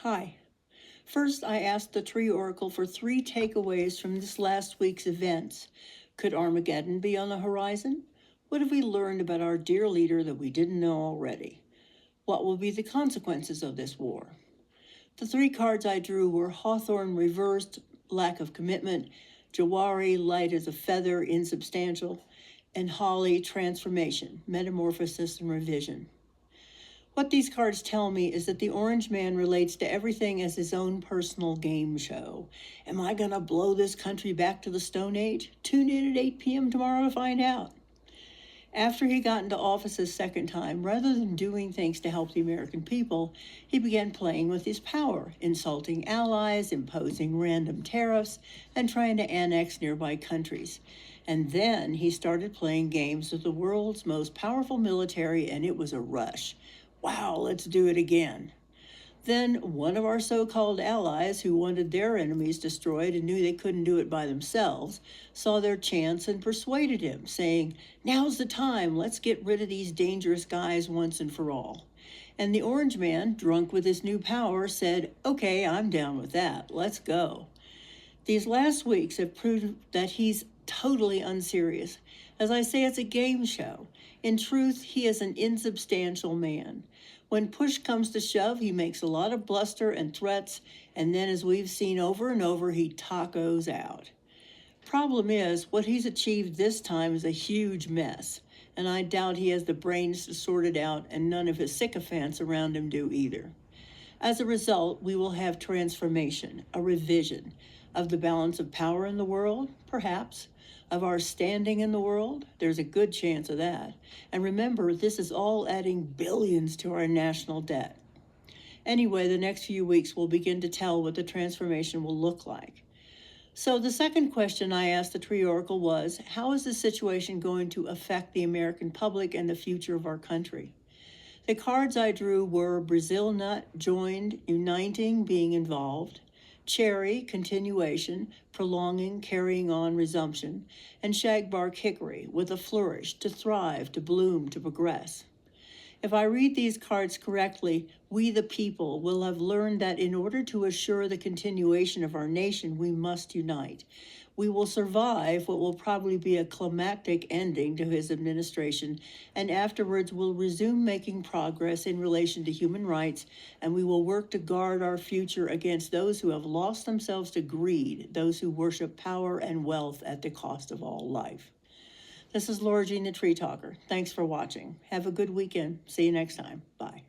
Hi. First, I asked the Tree Oracle for 3 takeaways from this last week's events. Could Armageddon be on the horizon? What have we learned about our dear leader that we didn't know already? What will be the consequences of this war? The 3 cards I drew were Hawthorne reversed, lack of commitment, Jawari, light as a feather, insubstantial, and Holly, transformation, metamorphosis and revision. What these cards tell me is that the Orange Man relates to everything as his own personal game show. Am I going to blow this country back to the Stone Age? Tune in at 8 p.m. tomorrow to find out. After he got into office a second time, rather than doing things to help the American people, he began playing with his power, insulting allies, imposing random tariffs, and trying to annex nearby countries. And then he started playing games with the world's most powerful military, and it was a rush. Wow, let's do it again. Then one of our so-called allies, who wanted their enemies destroyed and knew they couldn't do it by themselves, saw their chance and persuaded him, saying, "Now's the time, let's get rid of these dangerous guys once and for all." And the Orange Man, drunk with his new power, said, "Okay, I'm down with that, let's go." These last weeks have proved that he's totally unserious. As I say, it's a game show. In truth, he is an insubstantial man. When push comes to shove, he makes a lot of bluster and threats, and then, as we've seen over and over, he tacos out. Problem is, what he's achieved this time is a huge mess, and I doubt he has the brains to sort it out, and none of his sycophants around him do either. As a result, we will have transformation, a revision of the balance of power in the world, perhaps, of our standing in the world. There's a good chance of that. And remember, this is all adding billions to our national debt. Anyway, the next few weeks will begin to tell what the transformation will look like. So the second question I asked the Tree Oracle was, how is this situation going to affect the American public and the future of our country? The cards I drew were Brazil nut, joined, uniting, being involved; cherry, continuation, prolonging, carrying on, resumption; and shagbark hickory, with a flourish, to thrive, to bloom, to progress. If I read these cards correctly, we the people will have learned that in order to assure the continuation of our nation, we must unite. We will survive what will probably be a climactic ending to his administration, and afterwards will resume making progress in relation to human rights, and we will work to guard our future against those who have lost themselves to greed, those who worship power and wealth at the cost of all life. This is LauraJthe.Treetalker. Thanks for watching. Have a good weekend. See you next time. Bye.